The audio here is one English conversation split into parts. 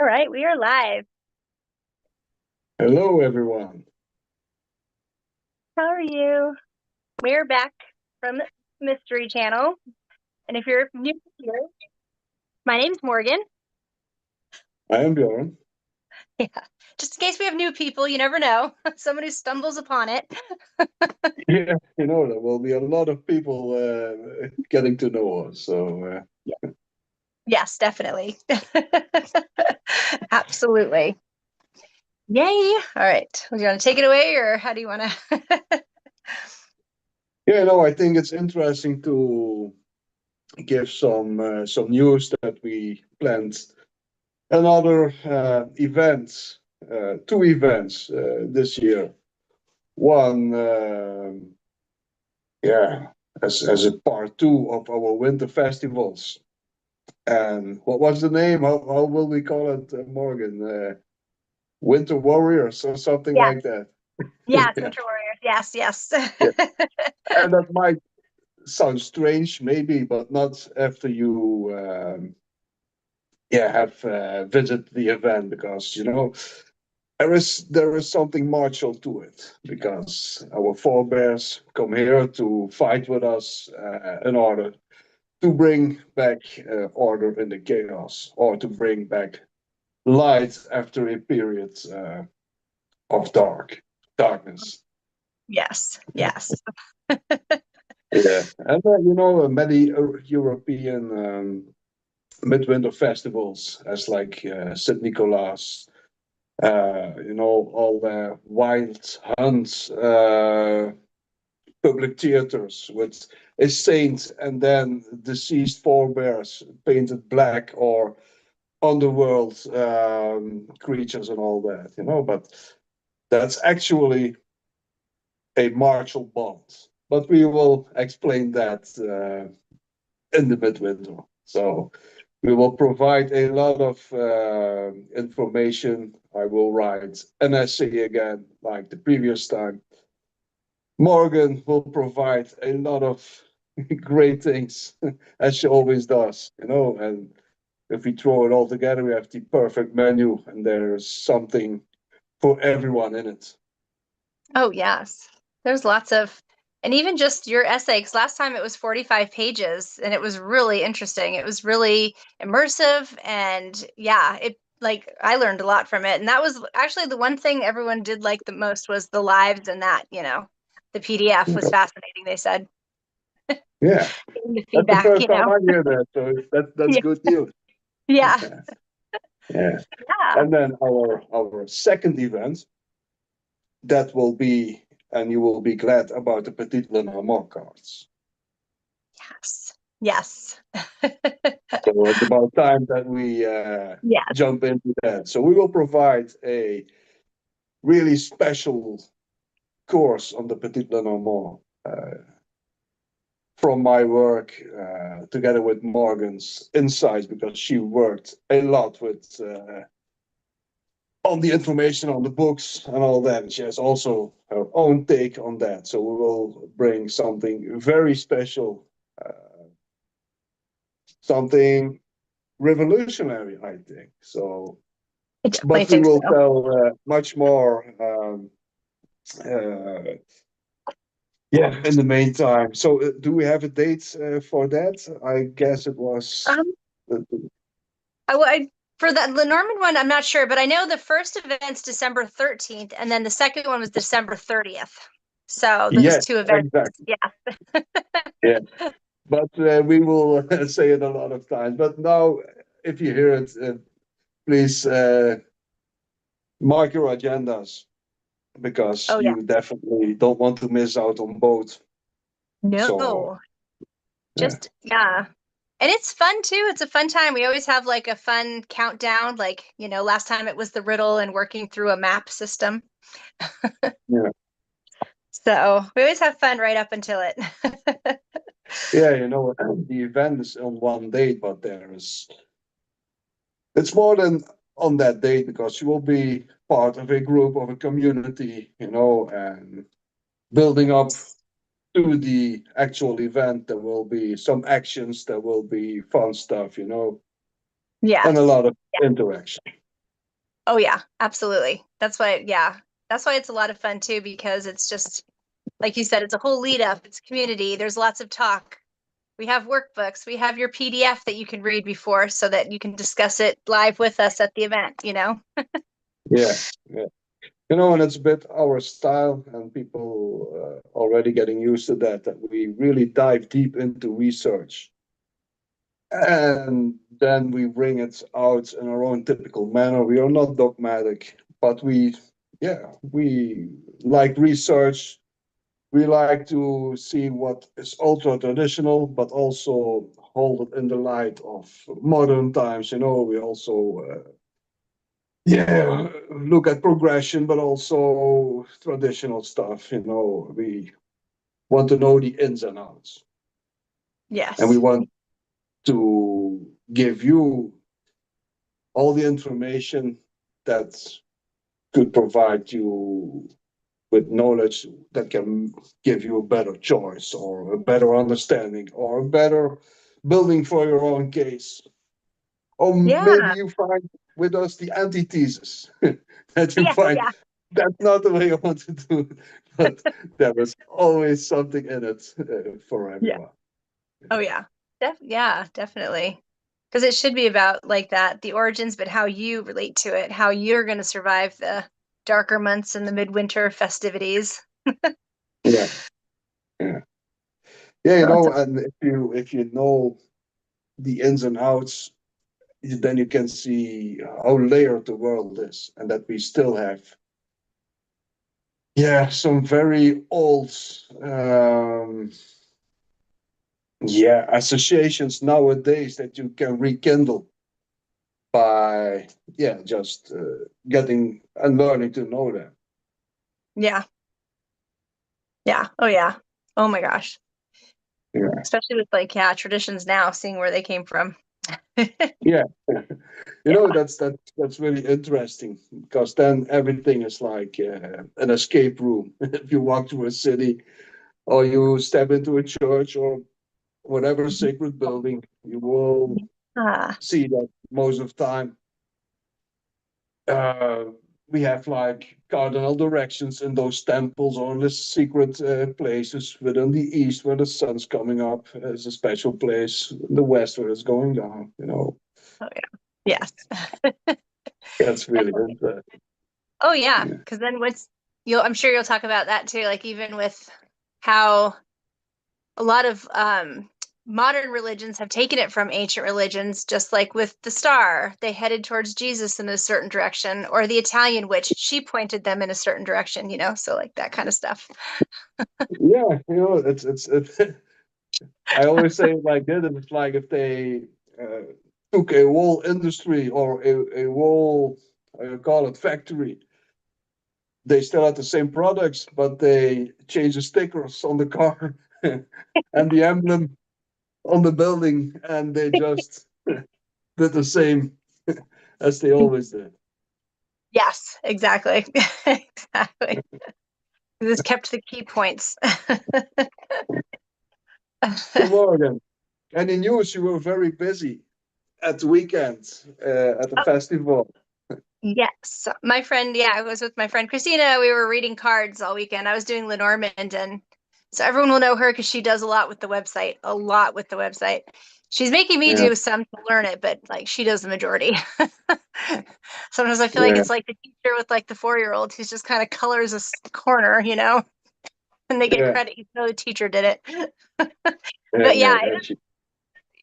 All right, we are live. Hello, everyone. How are you? We're back from Mystery Channel. And if you're new here, my name's Morgan. I am Bjorn. Yeah. Just in case we have new people, you never know. Someone who stumbles upon it. Yeah, there will be a lot of people getting to know us. So, Yes, definitely. Absolutely. Yay. All right. Do you want to take it away or how do you want to? I think it's interesting to give some news that we planned another two events this year. One, as a part two of our winter festivals. And what was the name? How will we call it, Morgan? Winter Warriors or something Yes. like that. Yes, Yeah, Winter Warriors. Yes, yes. yeah. And that might sound strange, maybe, but not after you, have visited the event, because there is something martial to it, because our forebears come here to fight with us in order to bring back order in the chaos, or to bring back light after a period of darkness. Yes, yes. Yeah, and many European midwinter festivals, as like St. Nicholas, all the wild hunts, public theaters with a saint and then deceased forebears painted black, or underworld creatures and all that, but that's actually a martial bond. But we will explain that in the midwinter. So we will provide a lot of information. I will write an essay again, like the previous time. Morgan will provide a lot of great things, as she always does, and if we throw it all together, we have the perfect menu, and there's something for everyone in it. Oh, yes. There's lots of, and even just your essay, because last time it was 45 pages and it was really interesting. It was really immersive. And yeah, I learned a lot from it. And that was actually the one thing everyone did like the most was the lives, and that, the PDF was fascinating, they said. Yeah, The that's the feedback, first time I hear that, so that's Yeah. good news. Yeah. Yeah. Yeah. And then our second event, that will be, and you will be glad about, the Petit Lenormand cards. Yes. Yes. So it's about time that we Yes. jump into that. So we will provide a really special course on the Petit Lenormand from my work, together with Morgan's insights, because she worked a lot with on the information on the books and all that. And she has also her own take on that. So we will bring something very special, something revolutionary, I think. So, I definitely but we think will so. tell much more. Uh, yeah, in the meantime. So, do we have a date for that? I guess it was. Um, Uh, for the Norman one, I'm not sure, but I know the first event's December 13th, and then the second one was December 30th. So there's yes, two events. exactly. Yeah. Yeah, but we will say it a lot of times. But now, if you hear it, please mark your agendas, because Oh, yeah. you definitely don't want to miss out on both. So, No, yeah. yeah. And it's fun too. It's a fun time. We always have like a fun countdown. Like, last time it was the riddle and working through a map system. Yeah. So we always have fun right up until it. Yeah, the event is on one date, but it's more than on that date, because you will be part of a group, of a community, and building up to the actual event. There will be some actions, there will be fun stuff, and a Yes. lot of interaction. Oh yeah, absolutely. That's why it's a lot of fun too, because it's just like you said, it's a whole lead up. It's community. There's lots of talk. We have workbooks. We have your PDF that you can read before so that you can discuss it live with us at the event, you know? Yeah, yeah. And it's a bit our style, and people already getting used to that, that we really dive deep into research. And then we bring it out in our own typical manner. We are not dogmatic, but we like research. We like to see what is ultra traditional, but also hold it in the light of modern times. We also, look at progression, but also traditional stuff. We want to know the ins and outs, and we Yes. want to give you all the information that could provide you with knowledge that can give you a better choice or a better understanding or a better building for your own case. Or maybe Yeah. you find with us the antithesis that you Yeah. find Yeah. that's not the way I want to do it, but there is always something in it for Yeah. everyone. Oh yeah. Yeah, definitely. Because it should be about like that, the origins, but how you relate to it, how you're going to survive the darker months and the midwinter festivities. Yeah, yeah, yeah. Oh, it's And if you know the ins and outs, then you can see how layered the world is, and that we still have, some very old, um, associations nowadays that you can rekindle by, just getting and learning to know them. yeah. Yeah. Oh yeah. Oh my gosh. Yeah, Especially with like, yeah, traditions now, seeing where they came from. yeah. Yeah. That's really interesting because then everything is like an escape room. If you walk through a city or you step into a church or whatever sacred building, you will Ah, see that most of the time uh, we have like cardinal directions in those temples or in the secret places within the east where the sun's coming up as a special place, in the west where it's going down. oh yeah. Yes. That's really interesting. Oh yeah, Yeah. because then I'm sure you'll talk about that too, like even with how a lot of modern religions have taken it from ancient religions, just like with the star, they headed towards Jesus in a certain direction, or the Italian witch, she pointed them in a certain direction, so like that kind of stuff. Yeah, it's I always say it like this. It's like if they uh, took a whole industry or a whole, how you call it, factory. They still had the same products, but they changed the stickers on the car and the emblem on the building, and they just did the same as they always did. Yes, exactly. Exactly. This kept the key points. Good morning. And in news, you were very busy at the weekend at the festival. Yes, my friend, yeah, I was with my friend Christina. We were reading cards all weekend. I was doing Lenormand, and so everyone will know her because she does a lot with the website, a lot with the website. She's making me Yeah, do some to learn it, but like she does the majority. Sometimes I feel like yeah, it's like the teacher with like the 4-year-old who's just kind of colors a corner, and they get yeah, credit, even though the teacher did it. yeah, But yeah. yeah, Yeah, she,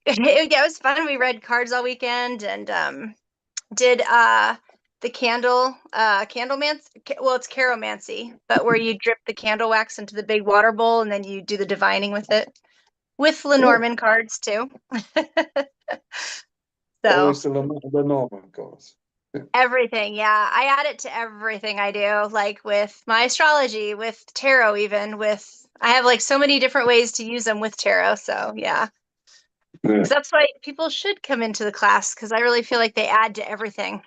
yeah, it was fun. We read cards all weekend and did the candlemancy, well, it's caromancy, but where you drip the candle wax into the big water bowl and then you do the divining with it, with oh, Lenormand cards too. So always the normal course. everything, yeah, I add it to everything I do, like with my astrology, with tarot, even with I have like so many different ways to use them with tarot. So yeah, Yeah. because that's why people should come into the class because I really feel like they add to everything.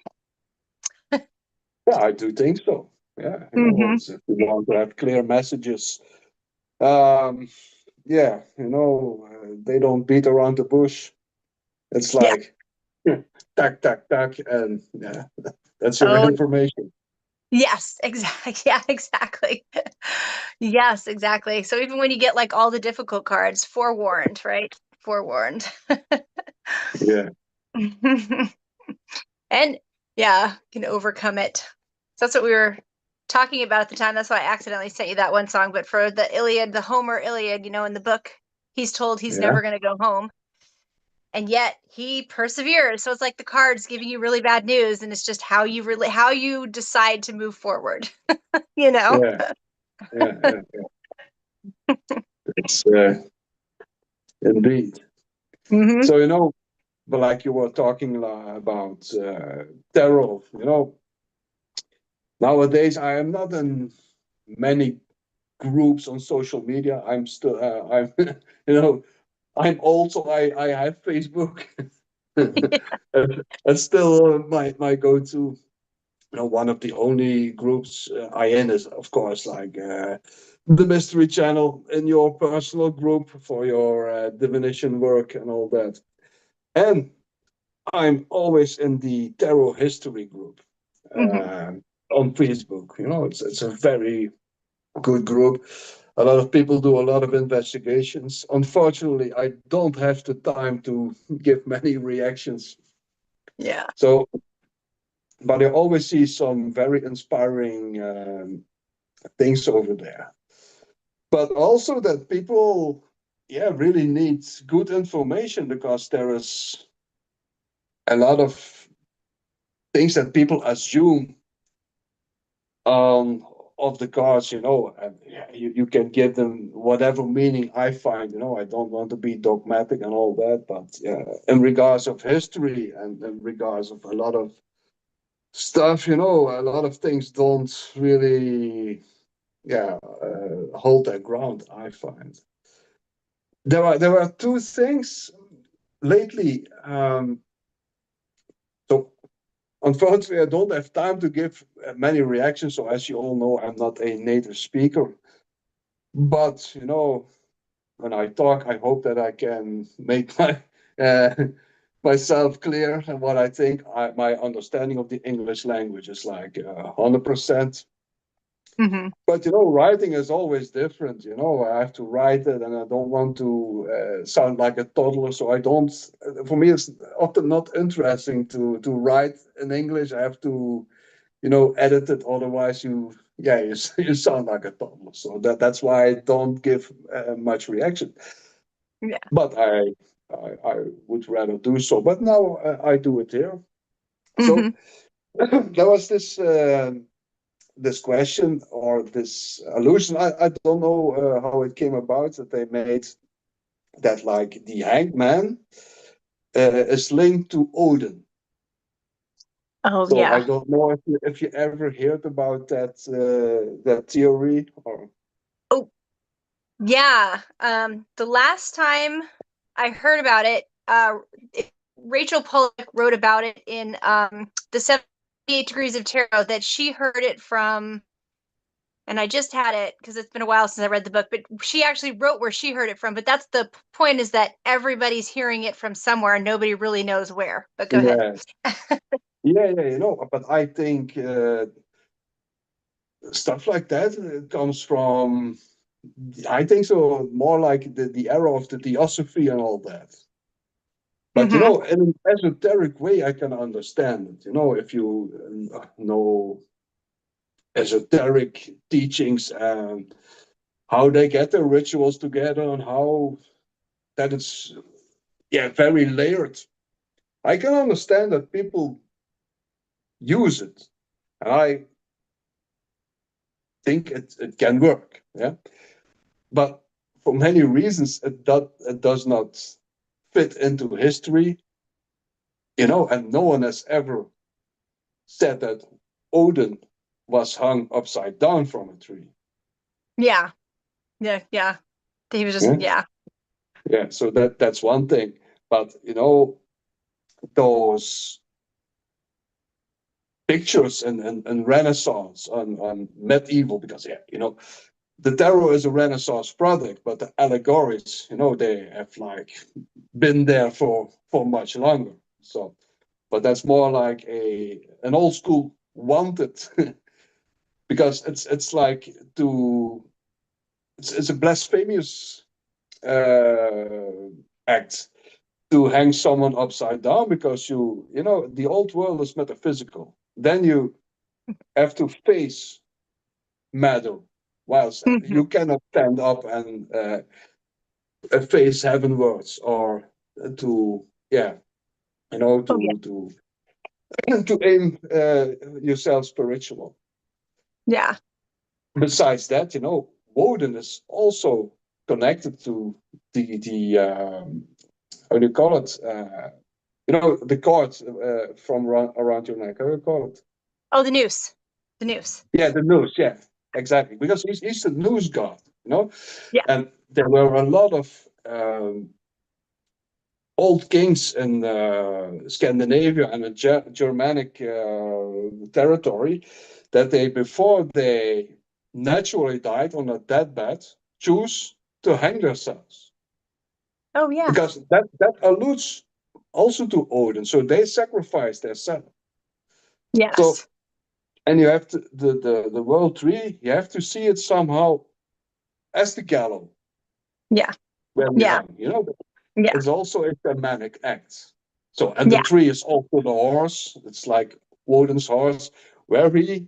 Yeah, I do think so. Yeah, Hmm. if you want to have clear messages, um, they don't beat around the bush. It's Yeah. like tack, tack, tack, and yeah. That's your Oh, information. yes, exactly. Yeah, exactly. Yes, exactly. So even when you get like all the difficult cards, forewarned, right? Forewarned. Yeah, And yeah, can overcome it. So that's what we were talking about at the time. That's why I accidentally sent you that one song. But for the Iliad, the Homer Iliad, in the book, he's told he's yeah, never going to go home. And yet he perseveres. So it's like the cards giving you really bad news, and it's just how you decide to move forward. you know. yeah, yeah. It's indeed. Mm-hmm. So but like you were talking about tarot, nowadays I am not in many groups on social media. I'm still, I'm, I'm also, I have Facebook. That's still my go-to. One of the only groups I in is, of course, like the Mystery Channel in your personal group for your divination work and all that. And I'm always in the tarot history group Mm-hmm. on Facebook. It's a very good group. A lot of people do a lot of investigations. Unfortunately, I don't have the time to give many reactions. Yeah. So, but I always see some very inspiring things over there. But also that people, yeah, really need good information because there is a lot of things that people assume of the cards, and yeah, you can give them whatever meaning I find. I don't want to be dogmatic and all that, but yeah, in regards of history and in regards of a lot of stuff, a lot of things don't really, yeah, hold their ground. I find there are two things lately. So unfortunately, I don't have time to give many reactions. So as you all know, I'm not a native speaker. But when I talk, I hope that I can make uh, myself clear and what I think. My understanding of the English language is like 100%. Mm-hmm. But writing is always different. I have to write it, and I don't want to sound like a toddler. So I don't. For me, it's often not interesting to write in English. I have to edit it. Otherwise, you sound like a toddler. So that's why I don't give much reaction. Yeah. But I would rather do so. But now I do it here. Mm-hmm. So there was this question or this allusion. I don't know how it came about that they made that like the hanged man is linked to Odin. Oh So I yeah. don't know if you ever heard about that theory or. Oh yeah. The last time I heard about it, Rachel Pollack wrote about it in the 78 Degrees of Tarot that she heard it from, and I just had it because it's been a while since I read the book, but she actually wrote where she heard it from. But that's the point, is that everybody's hearing it from somewhere and nobody really knows where. But go ahead. Yes. Yeah, but I think stuff like that comes from, I think so, more like the era of the Theosophy and all that. But Mm-hmm. in an esoteric way, I can understand it. If you know esoteric teachings and how they get their rituals together and how that it's, yeah, very layered. I can understand that people use it, and I think it can work. Yeah, but for many reasons, it does not fit into history. And no one has ever said that Odin was hung upside down from a tree. Yeah. Yeah. Yeah. He was just, Yeah, yeah. yeah. So that's one thing. But those pictures and Renaissance on medieval, because yeah, the tarot is a Renaissance product, but the allegories, they have like been there for much longer. So but that's more like an old school wanted, because it's like it's a blasphemous act to hang someone upside down, because you know the old world is metaphysical. Then you have to face matter, whilst Mhm. you cannot stand up and face heavenwards, or to Oh yeah. to aim yourself spiritual. Yeah. Besides that, Woden is also connected to the how do you call it? The cord from around your neck. How do you call it? Oh, the noose. The noose. Yeah, the noose. Yeah, exactly. Because he's the noose god. Yeah. And there were a lot of old kings in Scandinavia and a Germanic territory, that they, before they naturally died on a deathbed, choose to hang themselves, Oh yeah. because that alludes also to Odin. So they sacrifice their son. So, Yes. and you have to, the world tree, you have to see it somehow as the gallows Yeah. where we Yeah. hang. Yeah. It's also a shamanic act. So, and the Yeah. tree is also the horse. It's like Woden's horse, where he,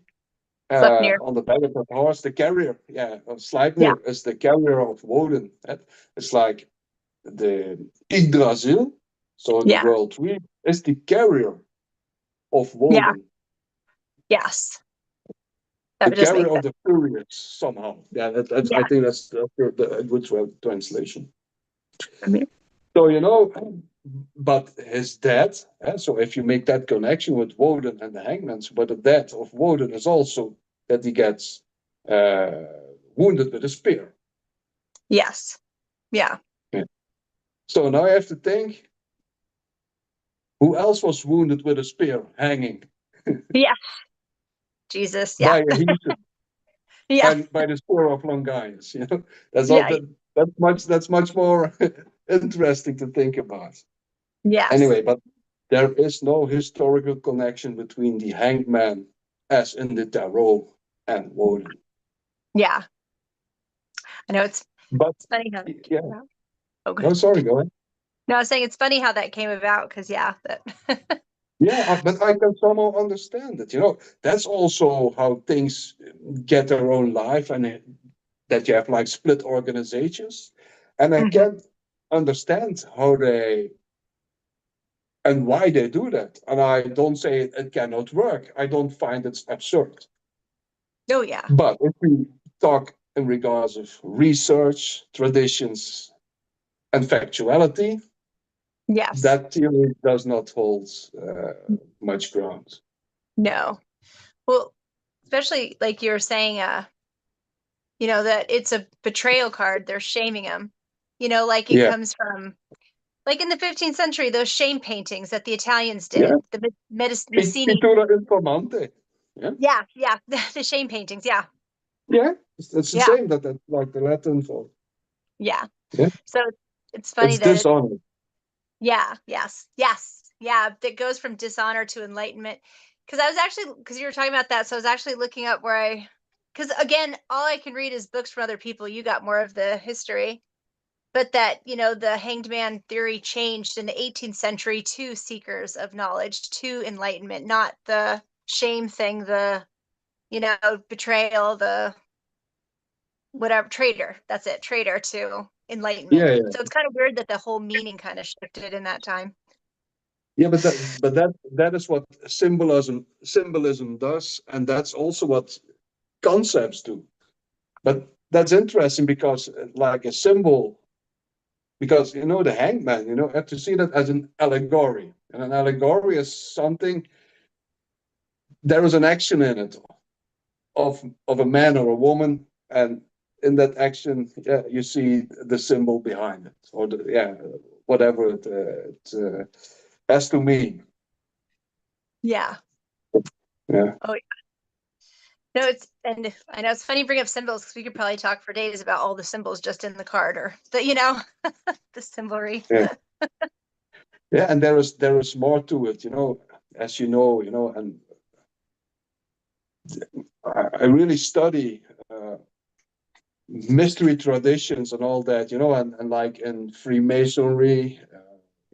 Slept near. on the back of that horse, the carrier, of Yeah. Sleipnir is the carrier of Woden. It's like the Yggdrasil, so the Yeah. world tree, is the carrier of Yeah. Woden, Yes. That the would just carrier make of sense. the Furious somehow. Yeah, I Yeah. think that's a good translation. I mean, So, but his death, so if you make that connection with Woden and the hangman, but the death of Woden is also that he gets uh, wounded with a spear. yes. Yeah. Yeah. So now I have to think, who else was wounded with a spear hanging Yeah. Jesus. by Yeah. a heathen, Yeah. by the spear of Longinus? That's all. Yeah. That's much more interesting to think about. Yes. Anyway, but there is no historical connection between the hanged man, as in the tarot, and Woden. Yeah. I know it's But funny how that came yeah, about. Oh, no, good. sorry, go ahead. No, I was saying it's funny how that came about because yeah, that Yeah, but I can somehow understand it. That's also how things get their own life, and that you have like split organizations. And I Mhm. can understand how they and why they do that. And I don't say it cannot work. I don't find it absurd. Oh yeah. But if we talk in regards of research, traditions, and factuality, Yes. that theory does not hold much ground. No. Well, especially like you were saying, that it's a betrayal card. They're shaming him. Like it Yeah, comes from like in the 15th century, those shame paintings that the Italians yeah. did, the Messini. Pittura informante. Yeah, Yeah, yeah, the shame paintings. Yeah, yeah. It's the yeah, same. That's like the Latin for. yeah. Yeah, So it's funny it's that dishonor. yeah, yes, yes, yeah, that goes from dishonor to enlightenment. Because you were talking about that, so I was actually looking up because again, all I can read is books from other people. You got more of the history, but that the hanged man theory changed in the 18th century to seekers of knowledge, to enlightenment, not the shame thing, the betrayal, the whatever, traitor. That's it, traitor to enlightenment. Yeah, yeah, So it's kind of weird that the whole meaning kind of shifted in that time. yeah. But that is what symbolism does, and that's also what concepts do. But that's interesting because, like a symbol, because the hangman, have to see that as an allegory, and an allegory is something. There is an action in it of a man or a woman, and in that action, yeah, you see the symbol behind it, or whatever it has to mean. Yeah. Yeah, Oh, no, I know it's funny you bring up symbols because we could probably talk for days about all the symbols just in the card or the symbolry. yeah, yeah. And there is more to it. as you know, and I really study mystery traditions and all that, and like in Freemasonry,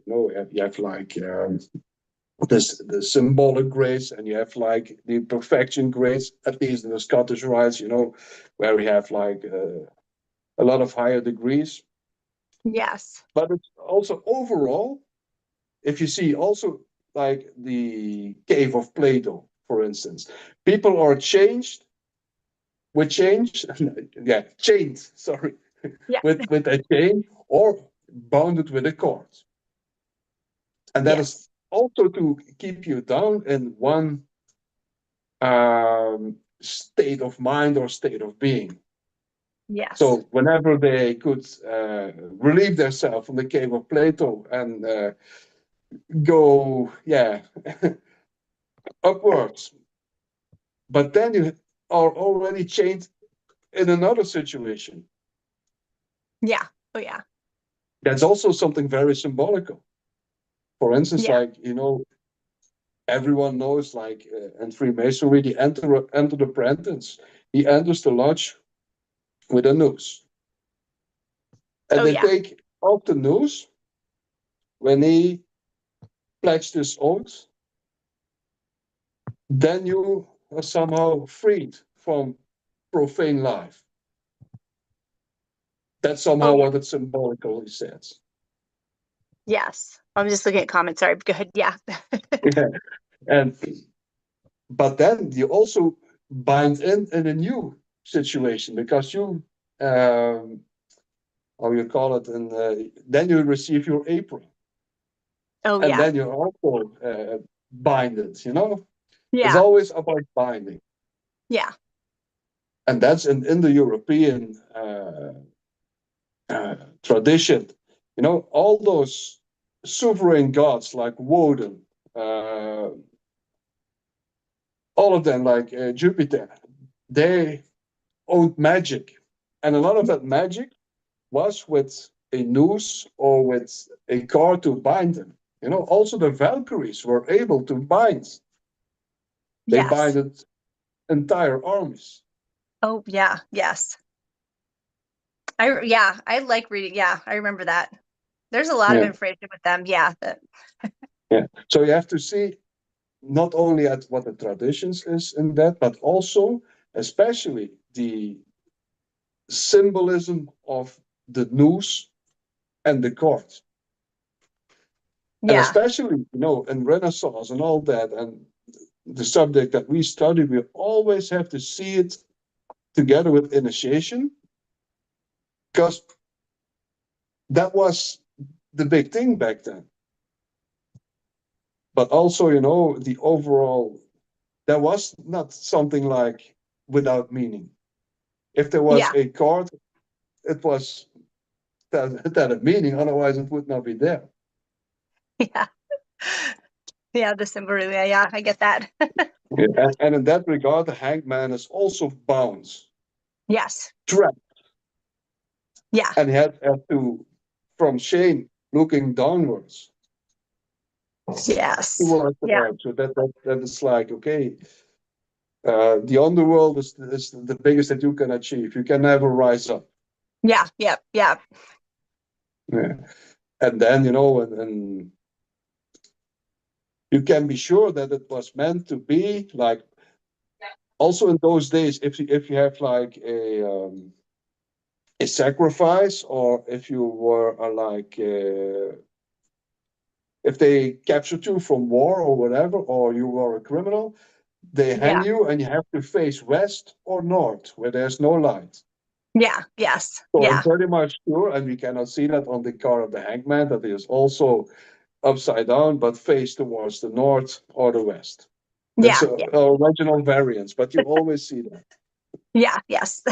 you have like the symbolic grades, and you have like the perfection grades, at least in the Scottish rites, where we have like a lot of higher degrees. Yes. But it's also overall, if you see also like the cave of Plato, for instance, people are changed with change, yeah, chained, sorry, Yeah. with a chain or bounded with a cord. And that is Yes. also to keep you down in one state of mind or state of being. Yes. So whenever they could relieve themselves from the cave of Plato and go, yeah, upwards, but then you are already chained in another situation. Yeah. Oh yeah. That's also something very symbolical. For instance, Yeah. like, everyone knows, like, in Freemasonry, the enter apprentice, he enters the lodge with a noose. And Oh they yeah. take off the noose when he pledged his oath, then you are somehow freed from profane life. That's Oh somehow yeah. what it symbolically says. Yes. I'm just looking at comments. Sorry. Go ahead. Yeah. Yeah. And but then you also bind in a new situation, because you how you call it, and then you receive your apron, Oh and yeah. then you're also binded. It's Yeah. always about binding, Yeah. and that's in the European tradition. All those sovereign gods like Woden, uh, all of them, like Jupiter, they owned magic, and a lot of that magic was with a noose or with a cord to bind them. Also the Valkyries were able to bind. They Yes. binded entire armies. Oh yeah. Yes. I like reading. Yeah, I remember that. There's a lot of Yeah, information with them. Yeah. yeah. So you have to see not only at what the traditions is in that, but also, especially, the symbolism of the noose and the cord. And Yeah. especially, in Renaissance and all that, and the subject that we study, we always have to see it together with initiation, because that was the big thing back then. But also, the overall, there was not something like without meaning. If there was Yeah. a chord, it was that a meaning, otherwise it would not be there. Yeah. Yeah. The symbol. Yeah. Yeah. I get that. Yeah. And in that regard, the hangman is also bound, Yes. trapped, Yeah. and he had to, from Shane, looking downwards Yes. towards the Yeah. earth. So that is like, okay, the underworld is the biggest that you can achieve. You can never rise up. Yeah. Yeah. Yeah. Yeah. And then, and you can be sure that it was meant to be like, also in those days, if you have like a sacrifice, or if you were like if they captured you from war or whatever, or you were a criminal, they hang Yeah. you, and you have to face west or north where there's no light. Yeah. Yes. So I'm Yeah. pretty much sure, and we cannot see that on the car of the hangman, that is also upside down, but face towards the north or the west. That's Yeah. a, Yeah. a original variance, but you always see that. Yeah. Yes.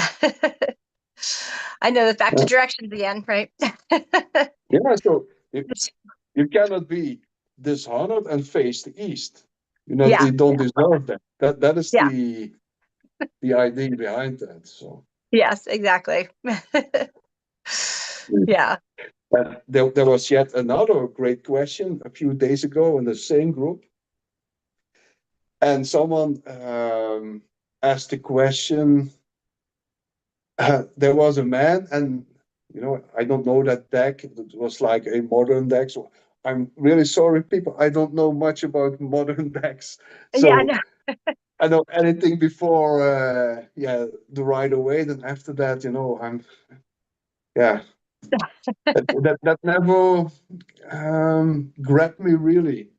I know that back to Yeah, directions again, right? yeah. So you cannot be dishonored and face the east. Yeah. You don't deserve that. That is Yeah. the idea behind that. So Yes. Exactly. Yeah. there was yet another great question a few days ago in the same group. and someone asked the question. There was a man, and I don't know that deck. It was like a modern deck. So I'm really sorry, people. I don't know much about modern decks. Yeah, So I know anything before, the right away. Then after that, yeah, that never grabbed me really.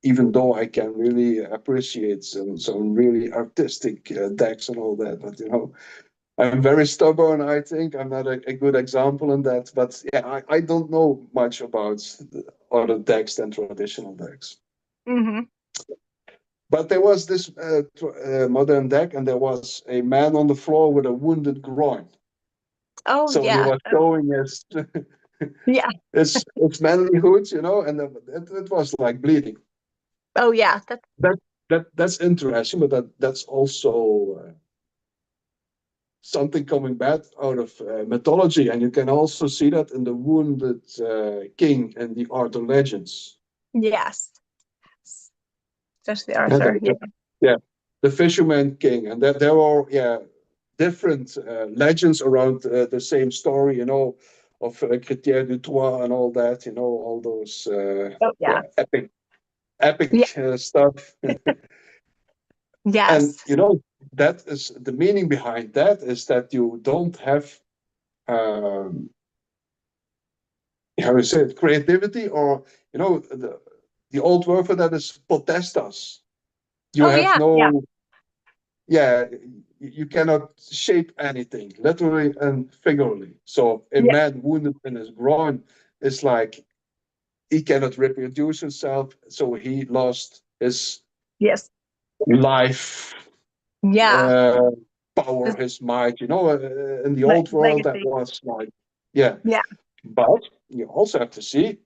Even though I can really appreciate some really artistic decks and all that, but I'm very stubborn. I think I'm not a good example in that, but yeah, I don't know much about other decks than traditional decks. Mm-hmm. But there was this modern deck, and there was a man on the floor with a wounded groin. Oh So he yeah. was showing his Yeah. his manlyhood, and it was like bleeding. Oh yeah. That that's interesting, but that's also something coming back out of mythology, and you can also see that in the wounded king and the Arthur legends. Yes. Especially Yeah, Arthur. Yeah. yeah, the fisherman king, and that there are different legends around the same story, of Chrétien du Troyes and all that, all those Oh yeah. Yeah. epic stuff. And Yes. that is the meaning behind that, is that you don't have um, how you say it, creativity, or the old word for that is potestas. You Oh have yeah. Yeah. no, yeah, you cannot shape anything, literally and figuratively. So a Yeah. man wounded in his groin is like he cannot reproduce himself, so he lost his Yes. life, Yeah. uh, power, This his might. In the like old world, that legacy. was like, yeah. Yeah. But you also have to see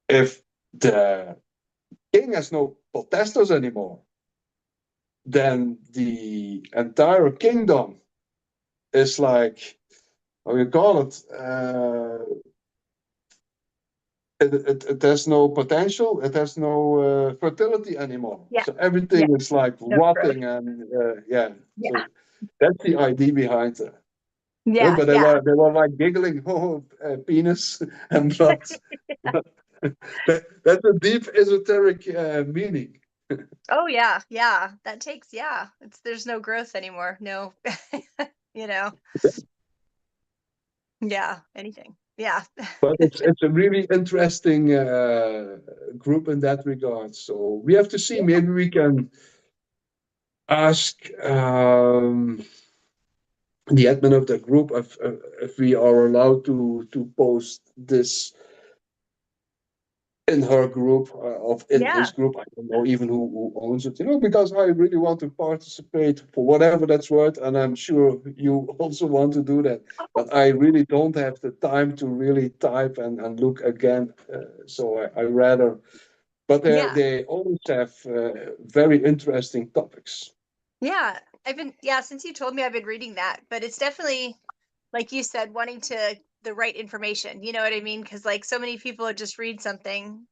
if the king has no potestas anymore, then the entire kingdom is like, how you call it? It has no potential. It has no fertility anymore. Yeah. So Yeah. everything is like No growth. rotting, and yeah. Yeah. So that's the idea behind it. Yeah. But they Yeah. were they were like giggling, oh, penis and blood. That's a deep esoteric meaning. Oh yeah. Yeah. That takes, yeah. There's no growth anymore. No, you know. Yeah. Anything. Yeah. But it's a really interesting group in that regard. So we have to see. Maybe we can ask the admin of the group if we are allowed to post this in her group, of in Yeah. his group. I don't know even who owns it, because I really want to participate for whatever that's worth, and I'm sure you also want to do that. But I really don't have the time to really type and look again. So I rather, but Yeah. they always have very interesting topics. Yeah. Yeah, since you told me, I've been reading that, but it's definitely, like you said, wanting the right information. You know what I mean? Because like so many people just read something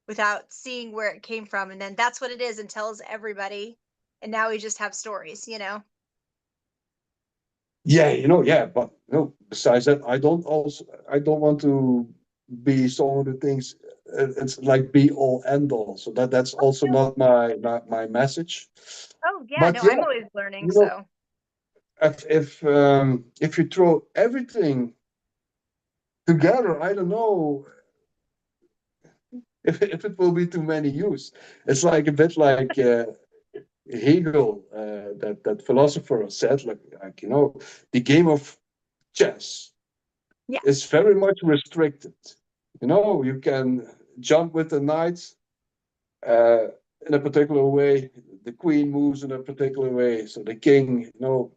without seeing where it came from, and then that's what it is and tells everybody. And now we just have stories, you know? Yeah, yeah, but besides that, I don't want to be some of the things. It's like be all end all. So that's also No. not my message. Oh yeah, But no, yeah, I'm always learning, you know, so. if you throw everything together, I don't know if it will be too many use. It's like a bit like Hegel, that philosopher said, like the game of chess Yeah. is very much restricted. You can jump with the knight uh, in a particular way. The queen moves in a particular way. So the king, but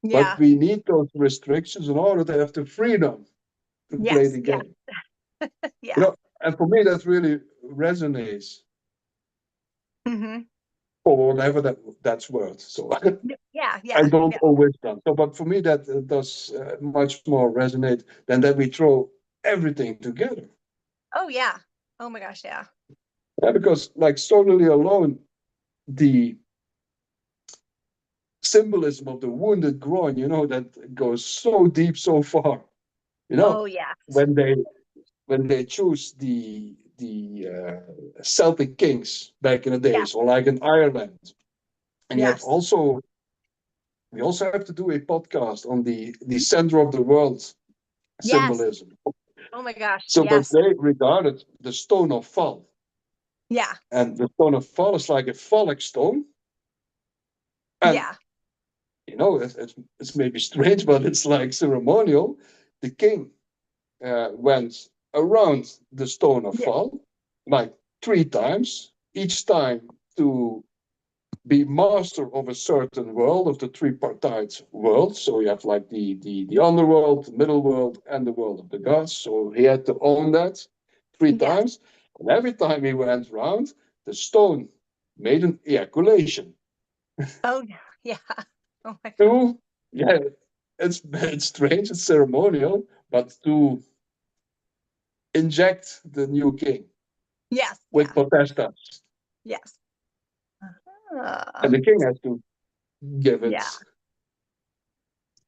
Yeah. we need those restrictions in order to have the freedom to play Yes. the Yeah. game. Yeah. And for me, that really resonates Hmm. for whatever that's worth. So Yeah. I Yeah. don't Yeah. always done. So, but for me, that does much more resonate than that we throw everything together. Oh yeah. Oh my gosh, yeah. Yeah, because like solely alone, the symbolism of the wounded groin, that goes so deep, so far. You know, Oh yeah. when they choose the Celtic kings back in the Yeah. days, or like in Ireland, and you have Yes. also we also have to do a podcast on the center of the world Yes. symbolism. Oh my gosh. So, but Yes. they regarded the stone of fall, Yeah. and the stone of fall is like a phallic stone, and Yeah. it's maybe strange, but it's like ceremonial. The king went around the stone of Yeah. fall like 3 times, each time to be master of a certain world, of the tripartite world. So you have like the underworld, the middle world, and the world of the gods. So he had to own that three Yes. times. And every time he went round, the stone made an ejaculation. Oh yeah. Yeah. Oh my gosh. To, yeah, it's strange, it's ceremonial, but to inject the new king Yes. with Yeah. potestas. Yes. And Ah. the king has to give it. Yeah.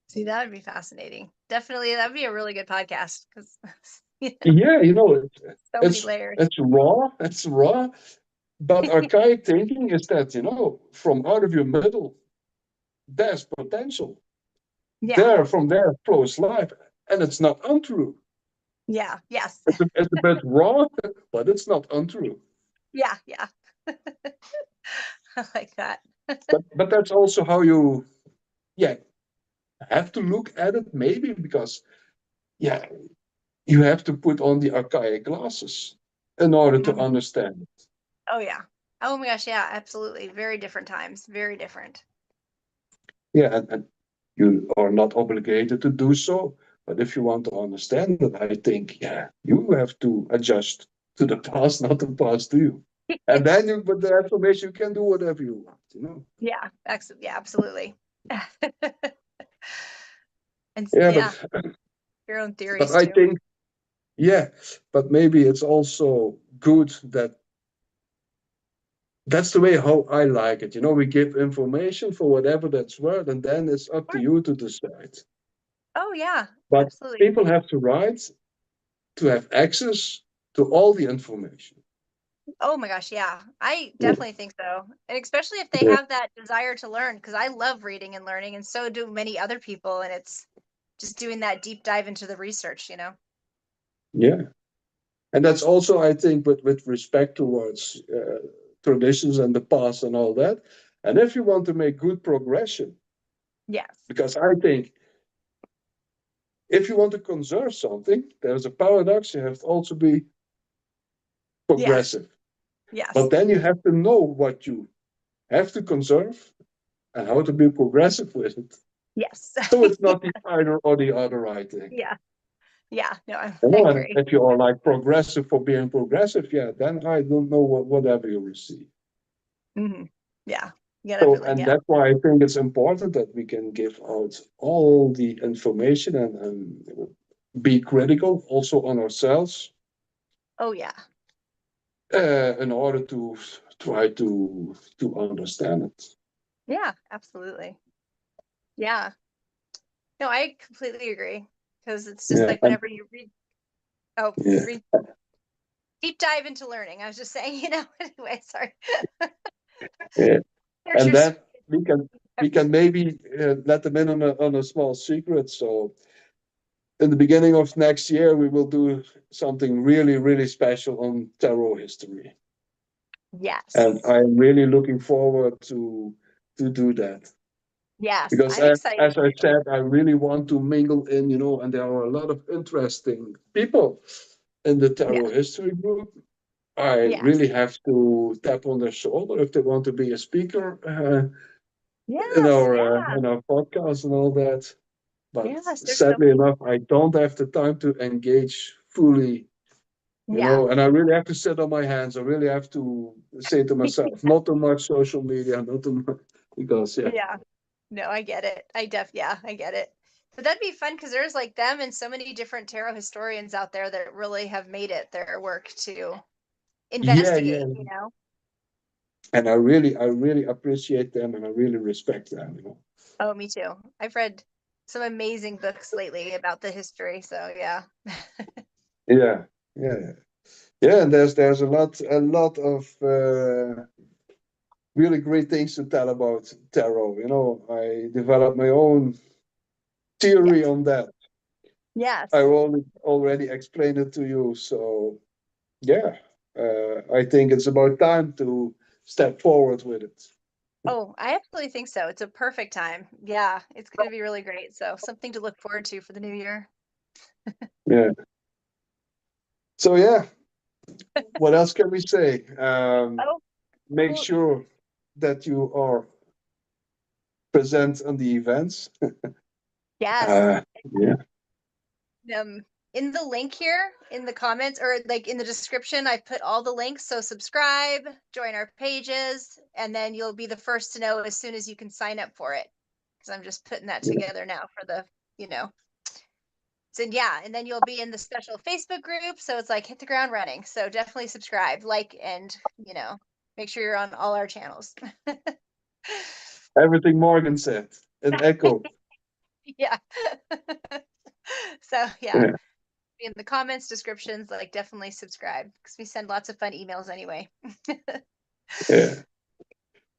See, that would be fascinating. Definitely, that'd be a really good podcast because Yeah, so many it's layers. it's raw, it's raw. But archaic thinking is that, from out of your middle, there's potential. Yeah. From there flows life. And it's not untrue. Yeah. Yes. It's a bit raw, but it's not untrue. Yeah. Yeah. I like that. But that's also how you, yeah, have to look at it, maybe, because, yeah, you have to put on the archaic glasses in order to Mhm. understand it. Oh yeah. Oh my gosh. Yeah. Absolutely. Very different times. Very different. Yeah, and you are not obligated to do so. But if you want to understand it, I think, yeah, you have to adjust to the past, not the past to you. And then with the information, you can do whatever you want. Yeah. Yeah. Absolutely. And Yeah, yeah, your own but theories I too. think, yeah, but maybe it's also good that that's the way how I like it. We give information for whatever that's worth, and then it's up to Sure. you to decide. Oh yeah. But Absolutely. people have the right to have access to all the information. Oh my gosh, yeah. I Yeah. definitely think so. And especially if they Yeah. have that desire to learn, because I love reading and learning, and so do many other people. And it's just doing that deep dive into the research. Yeah. And that's also, I think, with respect towards traditions and the past and all that. And if you want to make good progression, Yes. because I think if you want to conserve something, there's a paradox. You have to also be Yes. progressive. But Yes. then you have to know what you have to conserve and how to be progressive with it. Yes. So it's not the either or the other, I think. Yeah. Yeah. No, I And agree. if you are like progressive for being progressive, yeah, then I don't know whatever you receive. Yeah. You gotta So, really, and yeah. that's why I think it's important that we can give out all the information and be critical also on ourselves Oh yeah. in order to try to understand it. Yeah, absolutely. Yeah. No, I completely agree. Because it's just Yeah, like whenever you read, oh, yeah, read deep dive into learning. I was just saying, anyway, sorry. yeah. And Literature. then we can maybe let them in on a small secret. So in the beginning of next year, we will do something really, really special on tarot history. And Yes. I'm really looking forward to do that. Yes, Because I'm excited as I too. said, I really want to mingle in, and there are a lot of interesting people in the Yeah. tarot history group. I Yes. really have to tap on their shoulder if they want to be a speaker in Yes. our Yeah. in our podcast and all that. But Yes. There's so sadly many. enough, I don't have the time to engage fully, Yeah. and I really have to sit on my hands. I really have to say to myself, not too much social media, not too much, because yeah, Yeah. No, I get it. Yeah, I get it. But that'd be fun because there's like them and so many different tarot historians out there that really have made it their work to Yeah, yeah. investigate, you know. And I really appreciate them, and I really respect them. Oh, me too. I've read some amazing books lately about the history, so yeah. Yeah, yeah, yeah. And there's a lot of really great things to tell about tarot. I developed my own theory Yes. on that. I Yes. already explained it to you. So yeah, I think it's about time to step forward with it. Oh, I absolutely think so. It's a perfect time. Yeah, it's going to be really great. So, something to look forward to for the new year. Yeah. So yeah, what else can we say? Oh, Make well, sure that you are present on the events. yes. Uh, yeah, Um, in the link here in the comments or like in the description, I put all the links. So subscribe, join our pages, and then you'll be the first to know as soon as you can sign up for it. Because I'm just putting that yeah. together now for the, you know. So yeah, and then you'll be in the special Facebook group. So it's like hit the ground running. So definitely subscribe, like, and make sure you're on all our channels. Everything Morgan said. An echo. Yeah. So yeah, Yeah, in the comments, descriptions, like definitely subscribe because we send lots of fun emails anyway. yeah.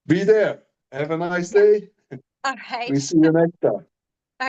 Be there. Have a nice Yeah. day. All We right. see you next time.